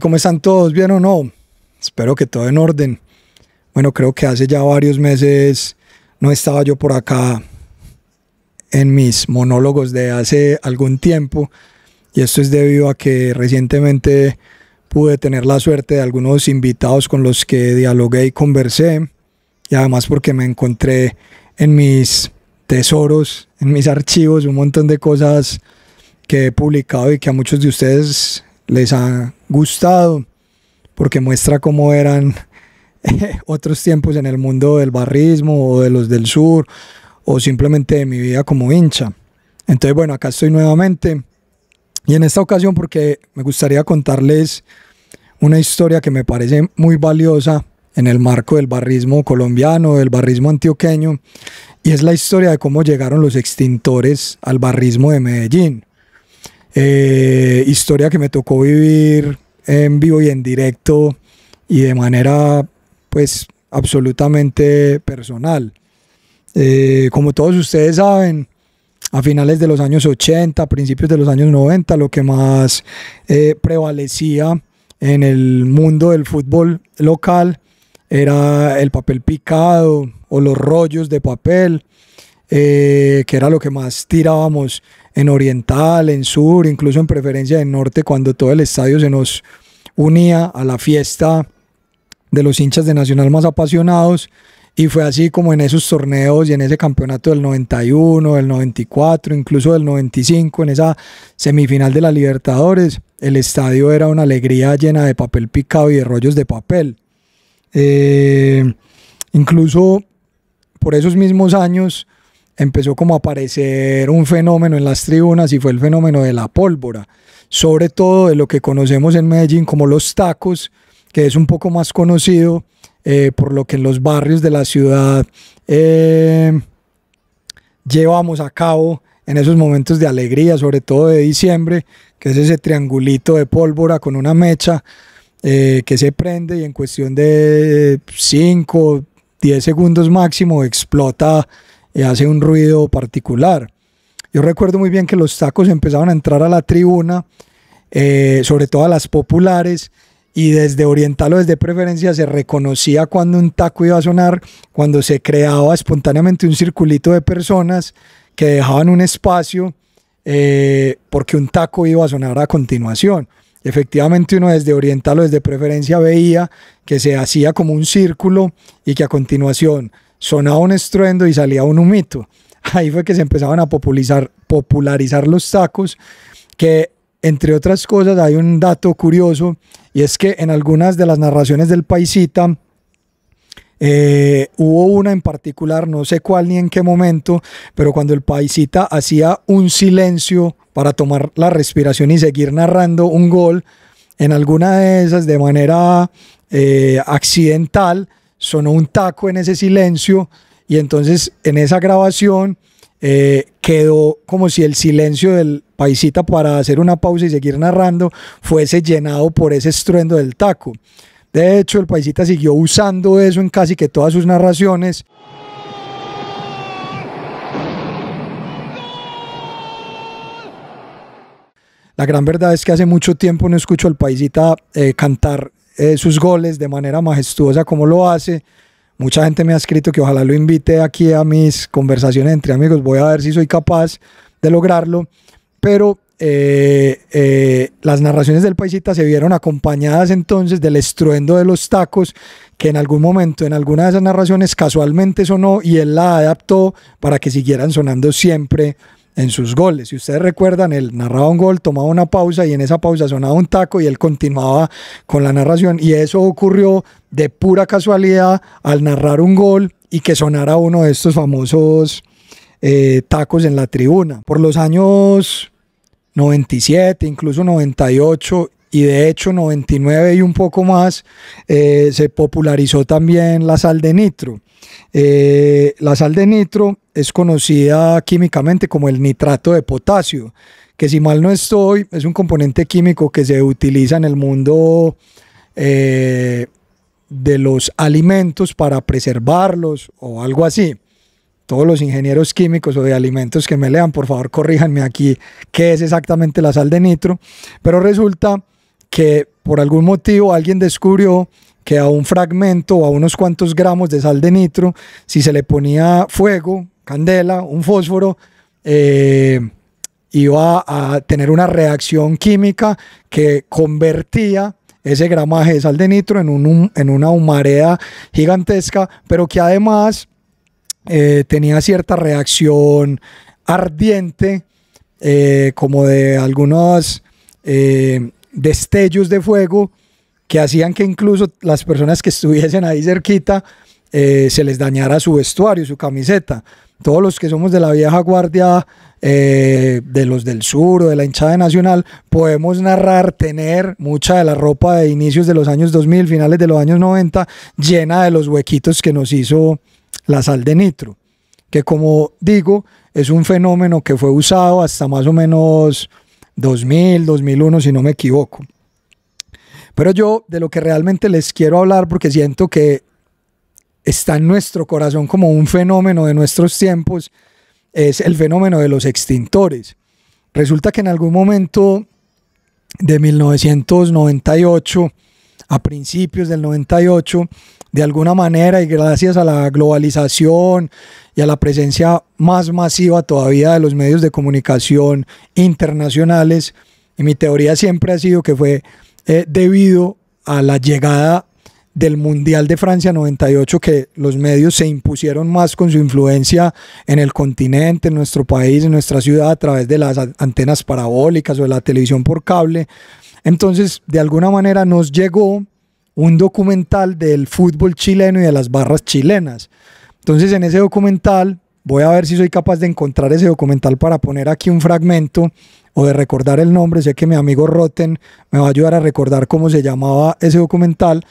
¿Cómo están todos? ¿Bien o no? Espero que todo en orden. Bueno, creo que hace ya varios meses no estaba yo por acá en mis monólogos de hace algún tiempo, y esto es debido a que recientemente pude tener la suerte de algunos invitados con los que dialogué y conversé, y además porque me encontré en mis tesoros, en mis archivos, un montón de cosas que he publicado y que a muchos de ustedes les ha gustado, porque muestra cómo eran otros tiempos en el mundo del barrismo o de los del sur, o simplemente de mi vida como hincha. Entonces, bueno, acá estoy nuevamente, y en esta ocasión porque me gustaría contarles una historia que me parece muy valiosa en el marco del barrismo colombiano, del barrismo antioqueño, y es la historia de cómo llegaron los extintores al barrismo de Medellín. Historia que me tocó vivir en vivo y en directo y de manera pues absolutamente personal. Como todos ustedes saben, a finales de los años 80, principios de los años 90, lo que más prevalecía en el mundo del fútbol local era el papel picado o los rollos de papel, que era lo que más tirábamos en Oriental, en Sur, incluso en preferencia en Norte, cuando todo el estadio se nos unía a la fiesta de los hinchas de Nacional más apasionados. Y fue así como en esos torneos y en ese campeonato del 91, del 94, incluso del 95, en esa semifinal de la Libertadores, el estadio era una alegría llena de papel picado y de rollos de papel. Incluso por esos mismos años empezó como a aparecer un fenómeno en las tribunas, y fue el fenómeno de la pólvora, sobre todo de lo que conocemos en Medellín como los tacos, que es un poco más conocido por lo que en los barrios de la ciudad llevamos a cabo en esos momentos de alegría, sobre todo de diciembre, que es ese triangulito de pólvora con una mecha que se prende y en cuestión de 5, 10 segundos máximo explota y hace un ruido particular. Yo recuerdo muy bien que los tacos empezaban a entrar a la tribuna, sobre todo a las populares, y desde Oriental o desde preferencia se reconocía cuando un taco iba a sonar, cuando se creaba espontáneamente un circulito de personas que dejaban un espacio porque un taco iba a sonar a continuación. Efectivamente, uno desde Oriental o desde preferencia veía que se hacía como un círculo y que a continuación sonaba un estruendo y salía un humito. Ahí fue que se empezaban a popularizar los tacos, que entre otras cosas hay un dato curioso, y es que en algunas de las narraciones del Paisita hubo una en particular, no sé cuál ni en qué momento, pero cuando el Paisita hacía un silencio para tomar la respiración y seguir narrando un gol, en alguna de esas de manera accidental sonó un taco en ese silencio, y entonces en esa grabación quedó como si el silencio del Paisita para hacer una pausa y seguir narrando fuese llenado por ese estruendo del taco. De hecho, el Paisita siguió usando eso en casi que todas sus narraciones. La gran verdad es que hace mucho tiempo no escucho al Paisita cantar sus goles de manera majestuosa como lo hace. Mucha gente me ha escrito que ojalá lo invite aquí a mis conversaciones entre amigos. Voy a ver si soy capaz de lograrlo. Pero las narraciones del Paisita se vieron acompañadas entonces del estruendo de los tacos, que en algún momento, en alguna de esas narraciones casualmente sonó, y él la adaptó para que siguieran sonando siempre en sus goles. Si ustedes recuerdan, él narraba un gol, tomaba una pausa y en esa pausa sonaba un taco y él continuaba con la narración, y eso ocurrió de pura casualidad al narrar un gol y que sonara uno de estos famosos tacos en la tribuna. Por los años 97, incluso 98 y de hecho 99 y un poco más, se popularizó también la sal de nitro. La sal de nitro es conocida químicamente como el nitrato de potasio, que si mal no estoy es un componente químico que se utiliza en el mundo de los alimentos para preservarlos o algo así. Todos los ingenieros químicos o de alimentos que me lean, por favor corríjanme aquí qué es exactamente la sal de nitro, pero resulta que por algún motivo alguien descubrió que a un fragmento o a unos cuantos gramos de sal de nitro, si se le ponía fuego, candela, un fósforo, iba a tener una reacción química que convertía ese gramaje de sal de nitro en una humareda gigantesca, pero que además tenía cierta reacción ardiente, como de algunos destellos de fuego que hacían que incluso las personas que estuviesen ahí cerquita se les dañara su vestuario, su camiseta. Todos los que somos de la vieja guardia, de los del sur o de la hinchada de Nacional, podemos narrar tener mucha de la ropa de inicios de los años 2000, finales de los años 90, llena de los huequitos que nos hizo la sal de nitro, que como digo, es un fenómeno que fue usado hasta más o menos 2000, 2001, si no me equivoco. Pero yo de lo que realmente les quiero hablar, porque siento que está en nuestro corazón como un fenómeno de nuestros tiempos, es el fenómeno de los extintores. Resulta que en algún momento de 1998, a principios del 98, de alguna manera y gracias a la globalización y a la presencia más masiva todavía de los medios de comunicación internacionales, y mi teoría siempre ha sido que fue debido a la llegada del Mundial de Francia 98, que los medios se impusieron más con su influencia en el continente, en nuestro país, en nuestra ciudad, a través de las antenas parabólicas o de la televisión por cable. Entonces, de alguna manera nos llegó un documental del fútbol chileno y de las barras chilenas. Entonces, en ese documental, voy a ver si soy capaz de encontrar ese documental para poner aquí un fragmento o de recordar el nombre. Sé que mi amigo Roten me va a ayudar a recordar cómo se llamaba ese documental.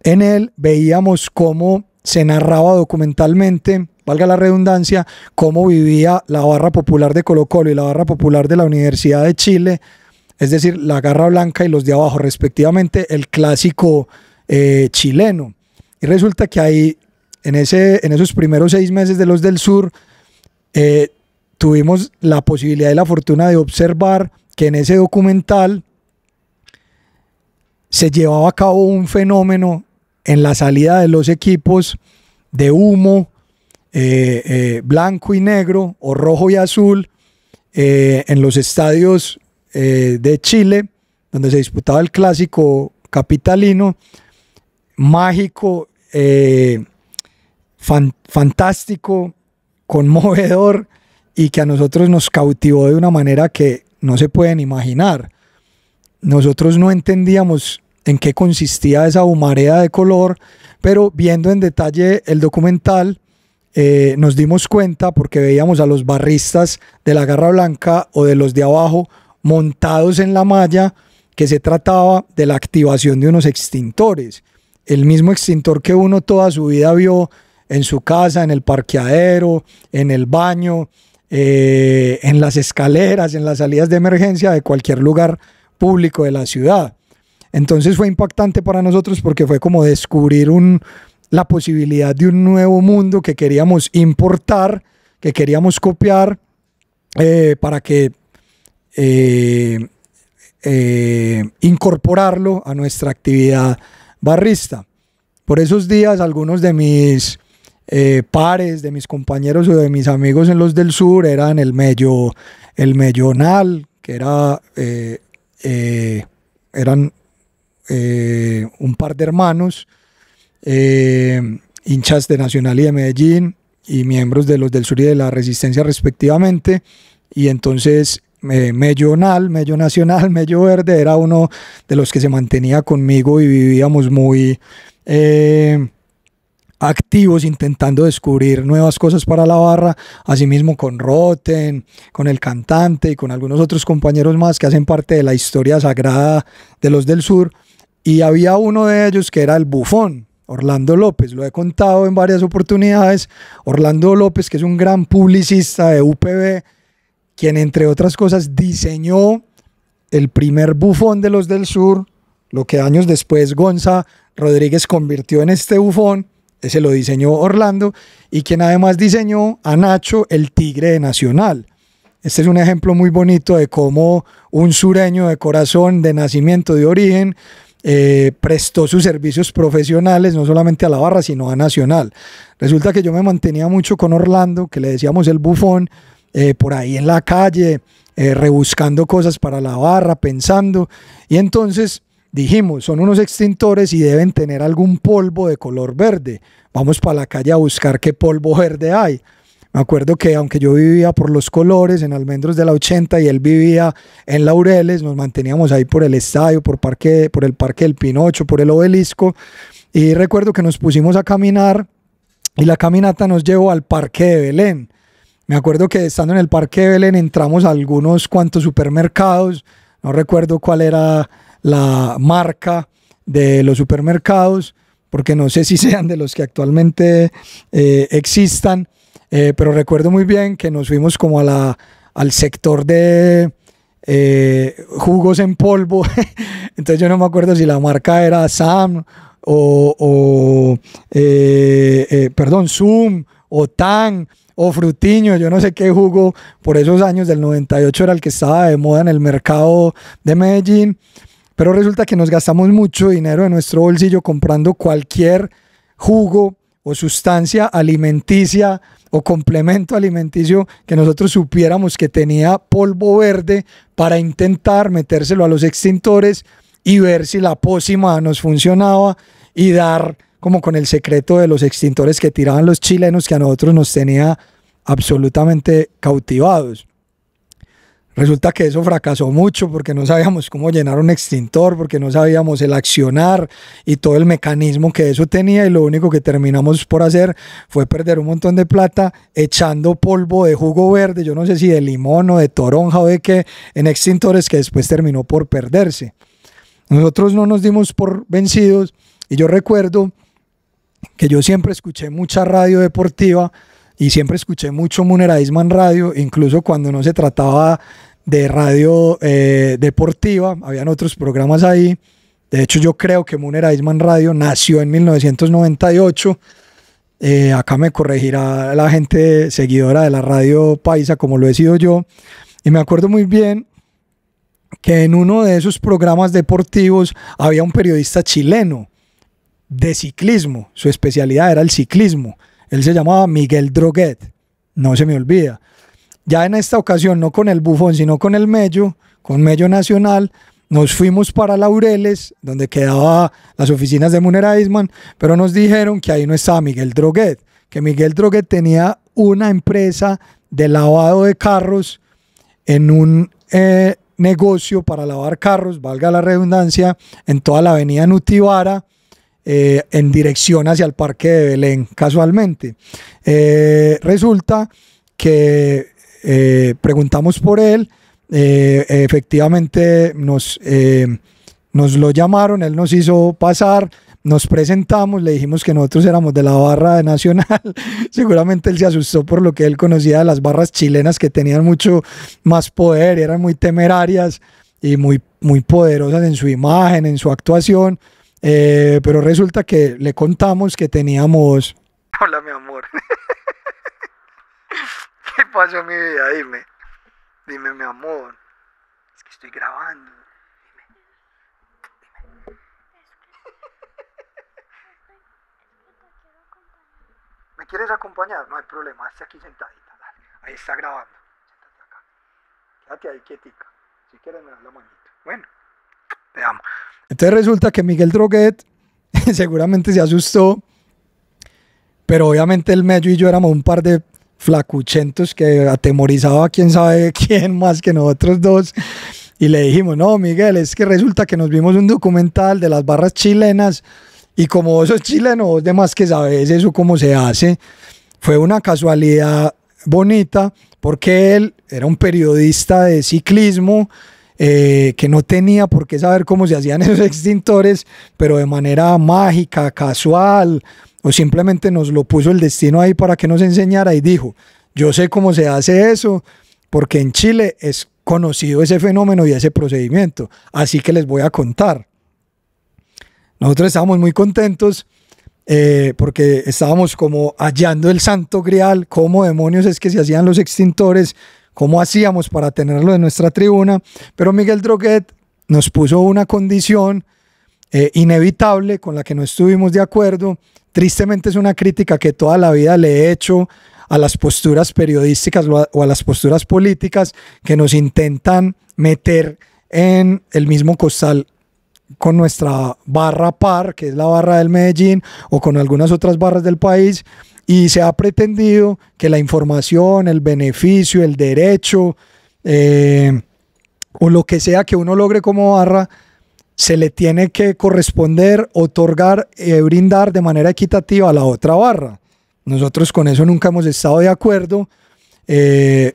En él veíamos cómo se narraba documentalmente, valga la redundancia, cómo vivía la barra popular de Colo-Colo y la barra popular de la Universidad de Chile, es decir, la Garra Blanca y los de abajo, respectivamente, el clásico chileno. Y resulta que ahí, en esos primeros 6 meses de los del sur, tuvimos la posibilidad y la fortuna de observar que en ese documental se llevaba a cabo un fenómeno en la salida de los equipos de humo blanco y negro o rojo y azul en los estadios de Chile, donde se disputaba el clásico capitalino, mágico, fantástico, conmovedor, y que a nosotros nos cautivó de una manera que no se pueden imaginar. Nosotros no entendíamos en qué consistía esa humareda de color, pero viendo en detalle el documental nos dimos cuenta, porque veíamos a los barristas de la Garra Blanca o de los de abajo montados en la malla, que se trataba de la activación de unos extintores. El mismo extintor que uno toda su vida vio en su casa, en el parqueadero, en el baño, en las escaleras, en las salidas de emergencia de cualquier lugar público de la ciudad. Entonces fue impactante para nosotros porque fue como descubrir la posibilidad de un nuevo mundo que queríamos importar, que queríamos copiar, para que incorporarlo a nuestra actividad barrista. Por esos días, algunos de mis pares, de mis compañeros o de mis amigos en los del sur eran el Mellonal, que eran un par de hermanos, hinchas de Nacional y de Medellín, y miembros de los del sur y de la Resistencia respectivamente. Y entonces Mello Nacional, Mello Verde era uno de los que se mantenía conmigo y vivíamos muy activos intentando descubrir nuevas cosas para la barra, asimismo con Roten, con el cantante y con algunos otros compañeros más que hacen parte de la historia sagrada de los del sur. Y había uno de ellos que era el bufón, Orlando López. Lo he contado en varias oportunidades. Orlando López, que es un gran publicista de UPB, quien entre otras cosas diseñó el primer bufón de los del sur, lo que años después Gonza Rodríguez convirtió en este bufón. Ese lo diseñó Orlando, y quien además diseñó a Nacho, el Tigre de Nacional. Este es un ejemplo muy bonito de cómo un sureño de corazón, de nacimiento, de origen, prestó sus servicios profesionales no solamente a la barra, sino a Nacional. Resulta que yo me mantenía mucho con Orlando, que le decíamos el bufón, por ahí en la calle, rebuscando cosas para la barra, pensando, y entonces dijimos, son unos extintores y deben tener algún polvo de color verde. Vamos para la calle a buscar qué polvo verde hay. Me acuerdo que aunque yo vivía por Los Colores, en Almendros de la 80, y él vivía en Laureles, nos manteníamos ahí por el estadio, por el Parque del Pinocho, por el Obelisco, y recuerdo que nos pusimos a caminar y la caminata nos llevó al Parque de Belén. Me acuerdo que estando en el Parque de Belén entramos a algunos cuantos supermercados, no recuerdo cuál era la marca de los supermercados, porque no sé si sean de los que actualmente existan, pero recuerdo muy bien que nos fuimos como al sector de jugos en polvo. Entonces yo no me acuerdo si la marca era Sam perdón, Zoom o Tang o Frutiño, yo no sé qué jugo por esos años del 98 era el que estaba de moda en el mercado de Medellín, pero resulta que nos gastamos mucho dinero de nuestro bolsillo comprando cualquier jugo o sustancia alimenticia o complemento alimenticio que nosotros supiéramos que tenía polvo verde para intentar metérselo a los extintores y ver si la pócima nos funcionaba y dar como con el secreto de los extintores que tiraban los chilenos, que a nosotros nos tenía absolutamente cautivados. Resulta que eso fracasó mucho porque no sabíamos cómo llenar un extintor, porque no sabíamos el accionar y todo el mecanismo que eso tenía, y lo único que terminamos por hacer fue perder un montón de plata echando polvo de jugo verde, yo no sé si de limón o de toronja o de qué, en extintores, que después terminó por perderse. Nosotros no nos dimos por vencidos y yo recuerdo que yo siempre escuché mucha radio deportiva y siempre escuché mucho Munera Eisman Radio, incluso cuando no se trataba de radio deportiva, habían otros programas ahí. De hecho, yo creo que Munera Eisman Radio nació en 1998. Acá me corregirá la gente seguidora de la radio paisa, como lo he sido yo. Y me acuerdo muy bien que en uno de esos programas deportivos había un periodista chileno de ciclismo. Su especialidad era el ciclismo. Él se llamaba Miguel Droguet, no se me olvida. Ya en esta ocasión, no con el bufón, sino con el Mello, con Mello Nacional, nos fuimos para Laureles, donde quedaban las oficinas de Munera Eisman, pero nos dijeron que ahí no estaba Miguel Droguet, que Miguel Droguet tenía una empresa de lavado de carros en un negocio para lavar carros, valga la redundancia, en toda la avenida Nutibara, en dirección hacia el Parque de Belén, casualmente. Resulta que preguntamos por él, efectivamente nos lo llamaron, él nos hizo pasar, nos presentamos, le dijimos que nosotros éramos de la barra de Nacional. Seguramente él se asustó por lo que él conocía de las barras chilenas, que tenían mucho más poder, eran muy temerarias y muy poderosas en su imagen, en su actuación. Pero resulta que le contamos que teníamos... Hola, mi amor. ¿Qué pasó, mi vida? Dime, mi amor. Es que estoy grabando. Dime. ¿Me quieres acompañar? No hay problema, esté aquí sentadita. Dale. Ahí está grabando. Siéntate acá. Quédate ahí quietica. Si quieres me das la manito. Bueno, te amo. Entonces resulta que Miguel Droguet seguramente se asustó, pero obviamente el Mello y yo éramos un par de flacuchentos que atemorizaba a quién sabe quién más que nosotros dos, y le dijimos: no, Miguel, es que resulta que nos vimos un documental de las barras chilenas y como vos sos chileno, vos de más que sabes eso cómo se hace. Fue una casualidad bonita porque él era un periodista de ciclismo, que no tenía por qué saber cómo se hacían esos extintores, pero de manera mágica, casual, o simplemente nos lo puso el destino ahí para que nos enseñara, y dijo: yo sé cómo se hace eso, porque en Chile es conocido ese fenómeno y ese procedimiento, así que les voy a contar. Nosotros estábamos muy contentos porque estábamos como hallando el santo grial, cómo demonios es que se hacían los extintores, cómo hacíamos para tenerlo en nuestra tribuna, pero Miguel Droguet nos puso una condición inevitable con la que no estuvimos de acuerdo. Tristemente es una crítica que toda la vida le he hecho a las posturas periodísticas o a las posturas políticas que nos intentan meter en el mismo costal con nuestra barra par, que es la barra del Medellín, o con algunas otras barras del país, y se ha pretendido que la información, el beneficio, el derecho, o lo que sea que uno logre como barra, se le tiene que corresponder, otorgar y brindar de manera equitativa a la otra barra. Nosotros con eso nunca hemos estado de acuerdo,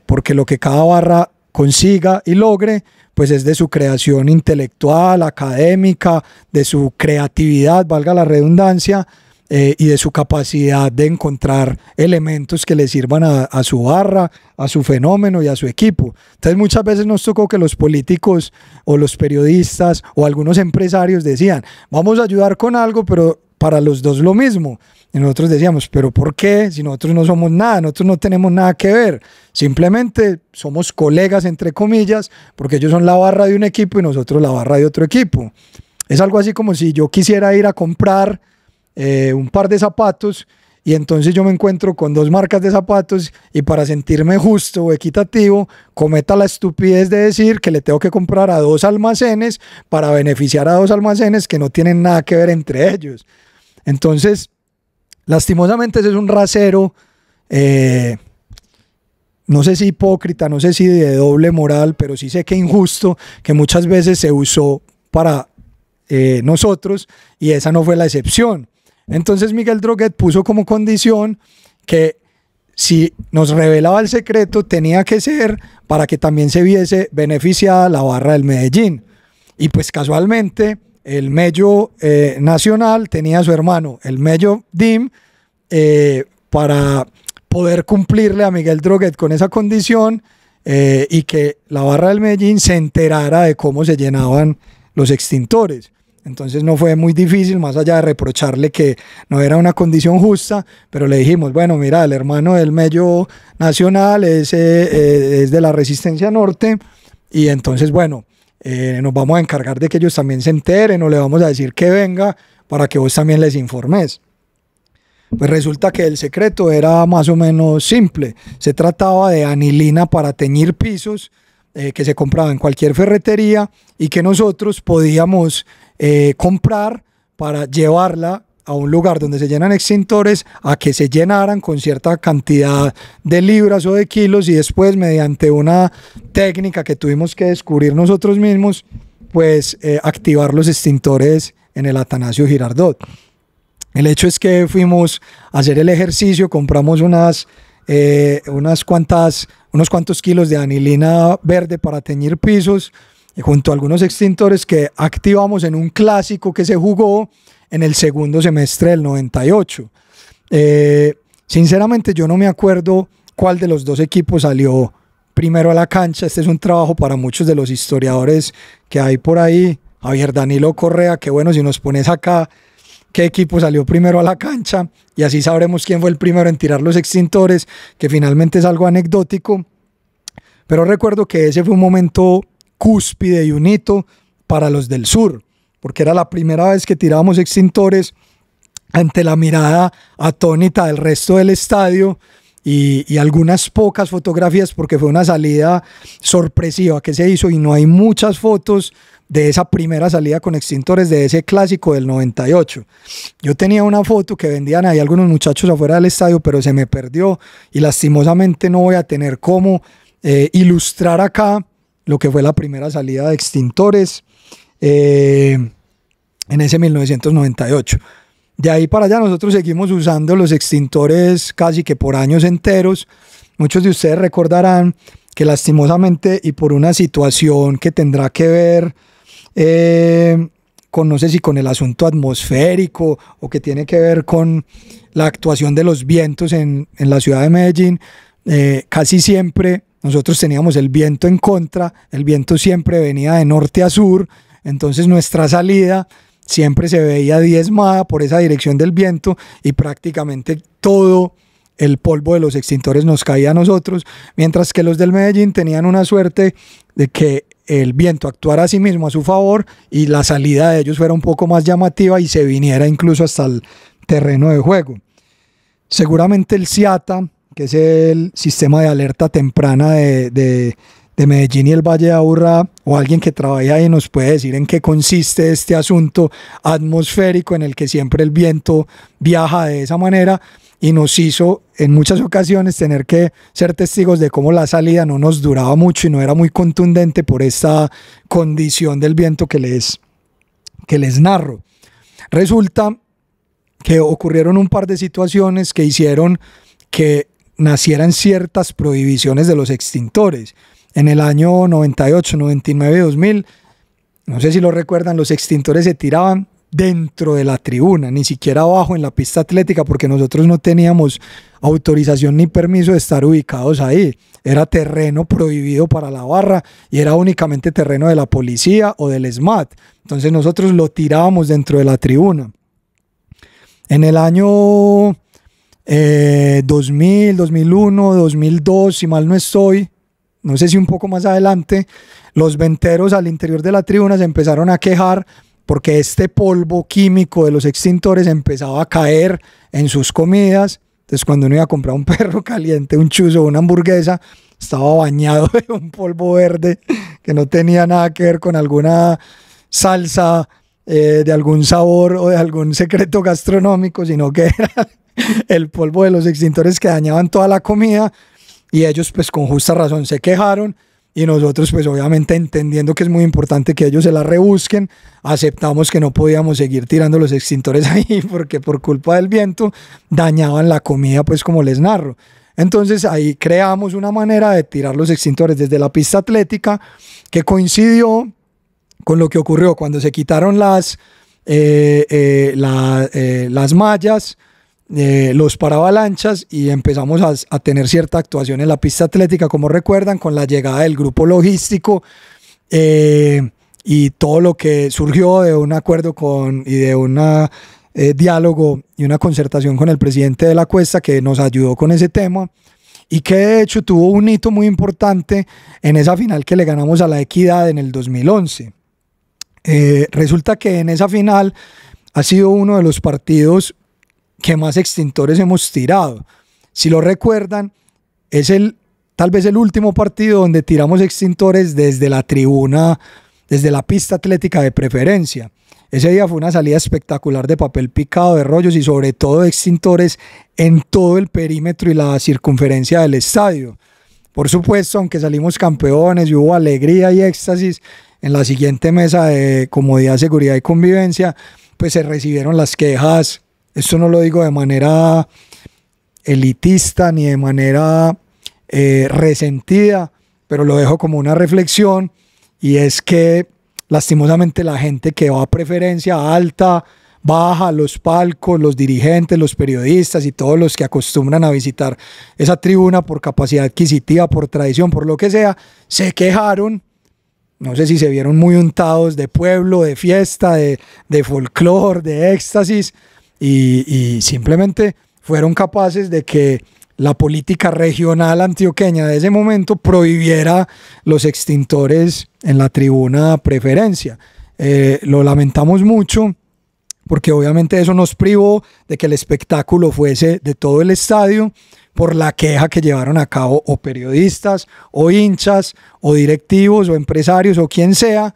porque lo que cada barra consiga y logre, pues es de su creación intelectual, académica, de su creatividad, valga la redundancia, y de su capacidad de encontrar elementos que le sirvan a su barra, a su fenómeno y a su equipo. Entonces muchas veces nos tocó que los políticos o los periodistas o algunos empresarios decían, vamos a ayudar con algo, pero para los dos lo mismo. Y nosotros decíamos, ¿pero por qué? Si nosotros no somos nada, nosotros no tenemos nada que ver. Simplemente somos colegas, entre comillas, porque ellos son la barra de un equipo y nosotros la barra de otro equipo. Es algo así como si yo quisiera ir a comprar un par de zapatos y entonces yo me encuentro con dos marcas de zapatos y para sentirme justo o equitativo cometa la estupidez de decir que le tengo que comprar a dos almacenes para beneficiar a dos almacenes que no tienen nada que ver entre ellos. Entonces, lastimosamente ese es un rasero, no sé si hipócrita, no sé si de doble moral, pero sí sé que injusto, que muchas veces se usó para nosotros, y esa no fue la excepción. Entonces Miguel Droguet puso como condición que si nos revelaba el secreto tenía que ser para que también se viese beneficiada la barra del Medellín. Y pues casualmente el Mello Nacional tenía a su hermano, el Mello DIM, para poder cumplirle a Miguel Droguet con esa condición, y que la barra del Medellín se enterara de cómo se llenaban los extintores. Entonces no fue muy difícil, más allá de reprocharle que no era una condición justa, pero le dijimos, bueno, mira, el hermano del Mello Nacional es de la Resistencia Norte, y entonces, bueno, nos vamos a encargar de que ellos también se enteren, o le vamos a decir que venga para que vos también les informes. Pues resulta que el secreto era más o menos simple. Se trataba de anilina para teñir pisos, que se compraba en cualquier ferretería y que nosotros podíamos comprar para llevarla a un lugar donde se llenan extintores, a que se llenaran con cierta cantidad de libras o de kilos, y después, mediante una técnica que tuvimos que descubrir nosotros mismos, pues activar los extintores en el Atanasio Girardot. El hecho es que fuimos a hacer el ejercicio, compramos unos cuantos kilos de anilina verde para teñir pisos, junto a algunos extintores que activamos en un clásico que se jugó en el segundo semestre del 98. Sinceramente yo no me acuerdo cuál de los dos equipos salió primero a la cancha. Este es un trabajo para muchos de los historiadores que hay por ahí. Javier Danilo Correa, que bueno, si nos pones acá qué equipo salió primero a la cancha, y así sabremos quién fue el primero en tirar los extintores, que finalmente es algo anecdótico. Pero recuerdo que ese fue un momento cúspide y un hito para los del sur, porque era la primera vez que tirábamos extintores ante la mirada atónita del resto del estadio, y algunas pocas fotografías, porque fue una salida sorpresiva que se hizo y no hay muchas fotos de esa primera salida con extintores de ese clásico del 98. Yo tenía una foto que vendían ahí algunos muchachos afuera del estadio, pero se me perdió y lastimosamente no voy a tener cómo ilustrar acá lo que fue la primera salida de extintores en ese 1998. De ahí para allá nosotros seguimos usando los extintores casi que por años enteros. Muchos de ustedes recordarán que lastimosamente, y por una situación que tendrá que ver con, no sé si con el asunto atmosférico o que tiene que ver con la actuación de los vientos en la ciudad de Medellín, casi siempre nosotros teníamos el viento en contra, el viento siempre venía de norte a sur, entonces nuestra salida siempre se veía diezmada por esa dirección del viento, y prácticamente todo el polvo de los extintores nos caía a nosotros, mientras que los del Medellín tenían una suerte de que el viento actuara a sí mismo a su favor y la salida de ellos fuera un poco más llamativa y se viniera incluso hasta el terreno de juego. Seguramente el SIATA, que es el sistema de alerta temprana de Medellín y el Valle de Aburrá, o alguien que trabaja ahí nos puede decir en qué consiste este asunto atmosférico en el que siempre el viento viaja de esa manera y nos hizo en muchas ocasiones tener que ser testigos de cómo la salida no nos duraba mucho y no era muy contundente por esta condición del viento que les narro. Resulta que ocurrieron un par de situaciones que hicieron que nacieran ciertas prohibiciones de los extintores. En el año 98, 99, 2000, no sé si lo recuerdan, los extintores se tiraban dentro de la tribuna, ni siquiera abajo en la pista atlética, porque nosotros no teníamos autorización ni permiso de estar ubicados ahí. Era terreno prohibido para la barra y era únicamente terreno de la policía o del SMAT. Entonces nosotros lo tirábamos dentro de la tribuna. En el año 2000, 2001, 2002, si mal no estoy, no sé si un poco más adelante, los venteros al interior de la tribuna se empezaron a quejar porque este polvo químico de los extintores empezaba a caer en sus comidas. Entonces cuando uno iba a comprar un perro caliente, un chuzo, una hamburguesa, estaba bañado de un polvo verde que no tenía nada que ver con alguna salsa de algún sabor o de algún secreto gastronómico, sino que era el polvo de los extintores que dañaban toda la comida. Y ellos pues con justa razón se quejaron y nosotros pues obviamente entendiendo que es muy importante que ellos se la rebusquen, aceptamos que no podíamos seguir tirando los extintores ahí porque por culpa del viento dañaban la comida, pues como les narro. Entonces ahí creamos una manera de tirar los extintores desde la pista atlética que coincidió con lo que ocurrió cuando se quitaron las mallas, los paravalanchas y empezamos a tener cierta actuación en la pista atlética, como recuerdan, con la llegada del grupo logístico y todo lo que surgió de un acuerdo y de un diálogo y una concertación con el presidente de la Cuesta que nos ayudó con ese tema y que de hecho tuvo un hito muy importante en esa final que le ganamos a la Equidad en el 2011. Resulta que en esa final ha sido uno de los partidos que más extintores hemos tirado. Si lo recuerdan, es tal vez el último partido donde tiramos extintores desde la tribuna, desde la pista atlética de preferencia. Ese día fue una salida espectacular de papel picado, de rollos y sobre todo de extintores en todo el perímetro y la circunferencia del estadio. Por supuesto, aunque salimos campeones y hubo alegría y éxtasis, en la siguiente mesa de comodidad, seguridad y convivencia, pues se recibieron las quejas. Esto no lo digo de manera elitista ni de manera resentida, pero lo dejo como una reflexión y es que lastimosamente la gente que va a preferencia alta, baja, los palcos, los dirigentes, los periodistas y todos los que acostumbran a visitar esa tribuna por capacidad adquisitiva, por tradición, por lo que sea, se quejaron. No sé si se vieron muy untados de pueblo, de fiesta, de folclore, de éxtasis. Y simplemente fueron capaces de que la política regional antioqueña de ese momento prohibiera los extintores en la tribuna preferencia. Lo lamentamos mucho porque obviamente eso nos privó de que el espectáculo fuese de todo el estadio por la queja que llevaron a cabo o periodistas o hinchas o directivos o empresarios o quien sea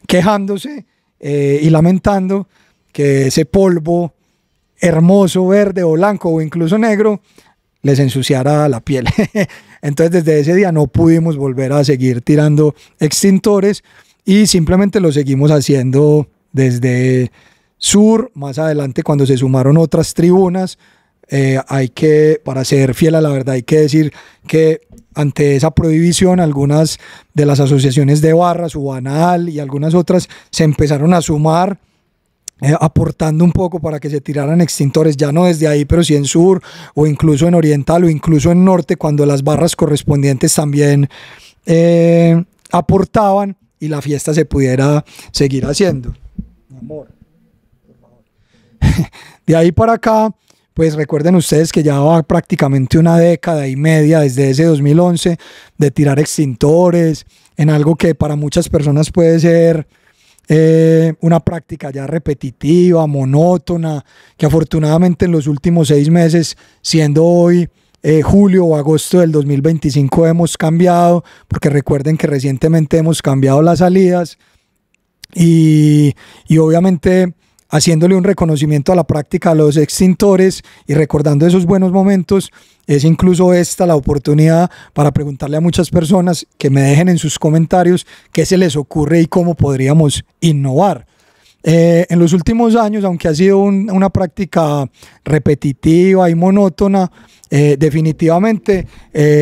quejándose y lamentando que ese polvo hermoso, verde o blanco o incluso negro les ensuciara la piel. Entonces desde ese día no pudimos volver a seguir tirando extintores y simplemente lo seguimos haciendo desde sur. Más adelante cuando se sumaron otras tribunas, para ser fiel a la verdad, hay que decir que ante esa prohibición algunas de las asociaciones de barras, Ubanal y algunas otras se empezaron a sumar, aportando un poco para que se tiraran extintores, ya no desde ahí, pero sí en sur o incluso en oriental o incluso en norte, cuando las barras correspondientes también aportaban y la fiesta se pudiera seguir haciendo. Mi amor, por favor. De ahí para acá, pues recuerden ustedes que ya va prácticamente una década y media desde ese 2011 de tirar extintores en algo que para muchas personas puede ser una práctica ya repetitiva, monótona, que afortunadamente en los últimos 6 meses, siendo hoy julio o agosto del 2025, hemos cambiado, porque recuerden que recientemente hemos cambiado las salidas y obviamente haciéndole un reconocimiento a la práctica de los extintores y recordando esos buenos momentos. Es incluso esta la oportunidad para preguntarle a muchas personas que me dejen en sus comentarios qué se les ocurre y cómo podríamos innovar. En los últimos años, aunque ha sido una práctica repetitiva y monótona, definitivamente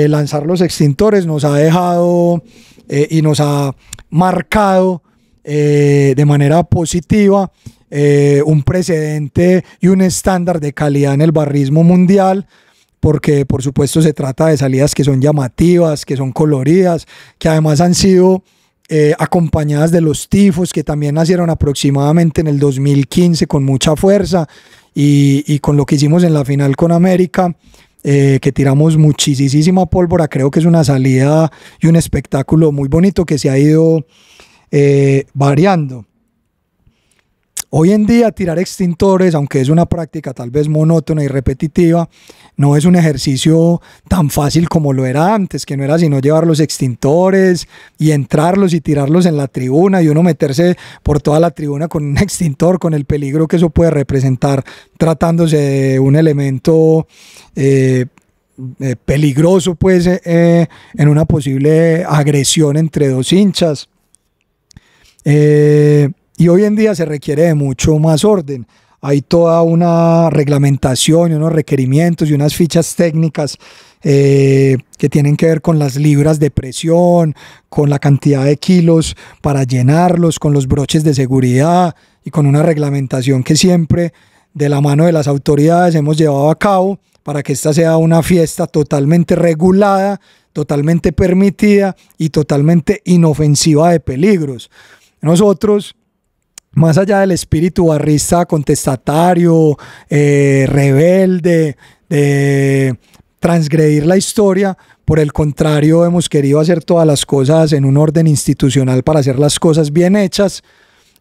lanzar los extintores nos ha dejado y nos ha marcado de manera positiva un precedente y un estándar de calidad en el barrismo mundial, porque por supuesto se trata de salidas que son llamativas, que son coloridas, que además han sido acompañadas de los tifos, que también nacieron aproximadamente en el 2015 con mucha fuerza, y con lo que hicimos en la final con América, que tiramos muchísima pólvora. Creo que es una salida y un espectáculo muy bonito que se ha ido variando. Hoy en día tirar extintores, aunque es una práctica tal vez monótona y repetitiva, no es un ejercicio tan fácil como lo era antes, que no era sino llevar los extintores y entrarlos y tirarlos en la tribuna y uno meterse por toda la tribuna con un extintor, con el peligro que eso puede representar tratándose de un elemento peligroso, pues en una posible agresión entre dos hinchas. Y hoy en día se requiere de mucho más orden. Hay toda una reglamentación y unos requerimientos y unas fichas técnicas que tienen que ver con las libras de presión, con la cantidad de kilos para llenarlos, con los broches de seguridad y con una reglamentación que siempre de la mano de las autoridades hemos llevado a cabo para que esta sea una fiesta totalmente regulada, totalmente permitida y totalmente inofensiva de peligros. Nosotros, más allá del espíritu barrista contestatario, rebelde, de transgredir la historia, por el contrario, hemos querido hacer todas las cosas en un orden institucional para hacer las cosas bien hechas,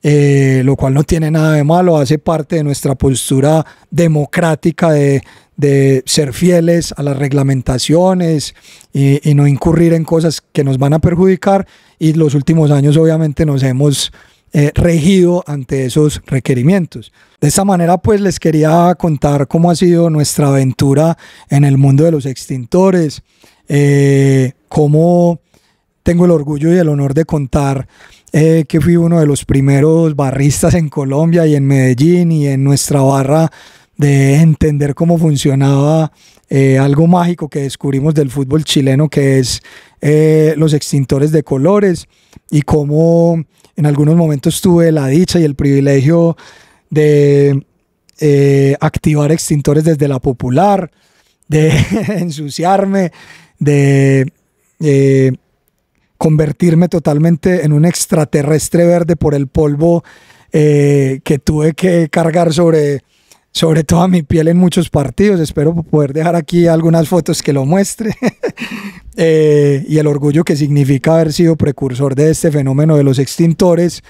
lo cual no tiene nada de malo, hace parte de nuestra postura democrática de ser fieles a las reglamentaciones y no incurrir en cosas que nos van a perjudicar, y los últimos años obviamente nos hemos regido ante esos requerimientos. De esta manera pues les quería contar cómo ha sido nuestra aventura en el mundo de los extintores, cómo tengo el orgullo y el honor de contar que fui uno de los primeros barristas en Colombia y en Medellín y en nuestra barra de entender cómo funcionaba algo mágico que descubrimos del fútbol chileno, que es los extintores de colores, y cómo en algunos momentos tuve la dicha y el privilegio de activar extintores desde la Popular, de ensuciarme, de convertirme totalmente en un extraterrestre verde por el polvo que tuve que cargar sobre toda mi piel en muchos partidos. Espero poder dejar aquí algunas fotos que lo muestre. Y el orgullo que significa haber sido precursor de este fenómeno de los extintores,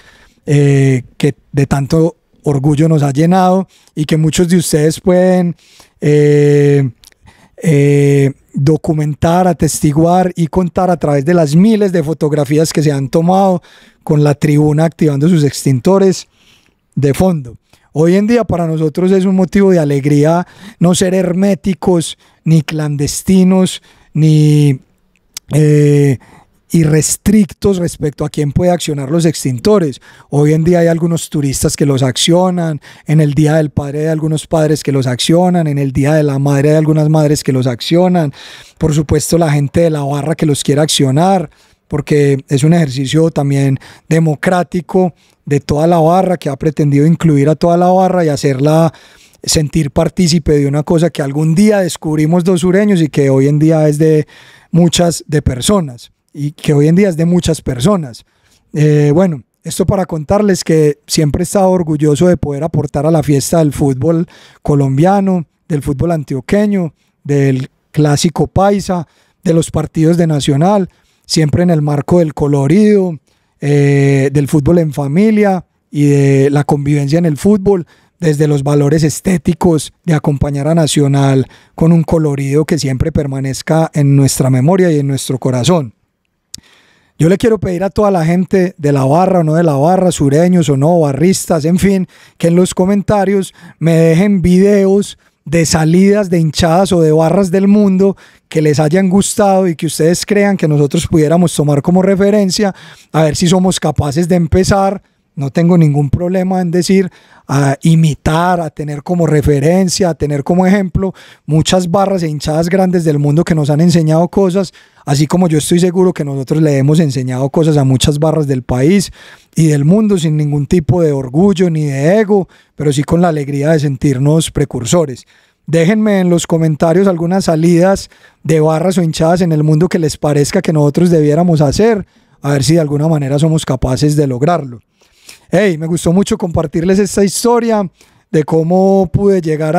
que de tanto orgullo nos ha llenado y que muchos de ustedes pueden documentar, atestiguar y contar a través de las miles de fotografías que se han tomado con la tribuna activando sus extintores de fondo. Hoy en día para nosotros es un motivo de alegría no ser herméticos, ni clandestinos, ni irrestrictos respecto a quién puede accionar los extintores. Hoy en día hay algunos turistas que los accionan, en el Día del Padre hay algunos padres que los accionan, en el Día de la Madre hay algunas madres que los accionan, por supuesto la gente de la barra que los quiere accionar, porque es un ejercicio también democrático de toda la barra, que ha pretendido incluir a toda la barra y hacerla sentir partícipe de una cosa que algún día descubrimos dos sureños y que hoy en día es de muchas personas. Bueno, esto para contarles que siempre he estado orgulloso de poder aportar a la fiesta del fútbol colombiano, del fútbol antioqueño, del clásico paisa, de los partidos de Nacional, siempre en el marco del colorido, del fútbol en familia y de la convivencia en el fútbol, desde los valores estéticos de acompañar a Nacional con un colorido que siempre permanezca en nuestra memoria y en nuestro corazón. Yo le quiero pedir a toda la gente de la barra o no de la barra, sureños o no, barristas, en fin, que en los comentarios me dejen videos de salidas de hinchadas o de barras del mundo que les hayan gustado y que ustedes crean que nosotros pudiéramos tomar como referencia, a ver si somos capaces de empezar. No tengo ningún problema en decir, a imitar, a tener como referencia, a tener como ejemplo muchas barras e hinchadas grandes del mundo que nos han enseñado cosas, así como yo estoy seguro que nosotros le hemos enseñado cosas a muchas barras del país y del mundo sin ningún tipo de orgullo ni de ego, pero sí con la alegría de sentirnos precursores. Déjenme en los comentarios algunas salidas de barras o hinchadas en el mundo que les parezca que nosotros debiéramos hacer, a ver si de alguna manera somos capaces de lograrlo. Hey, me gustó mucho compartirles esta historia de cómo pude llegar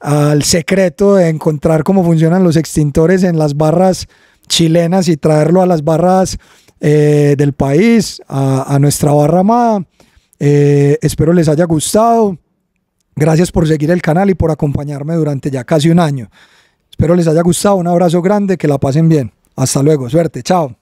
al secreto de encontrar cómo funcionan los extintores en las barras chilenas y traerlo a las barras del país, a nuestra barra amada. Espero les haya gustado. Gracias por seguir el canal y por acompañarme durante ya casi un año. Espero les haya gustado. Un abrazo grande, que la pasen bien. Hasta luego, suerte, chao.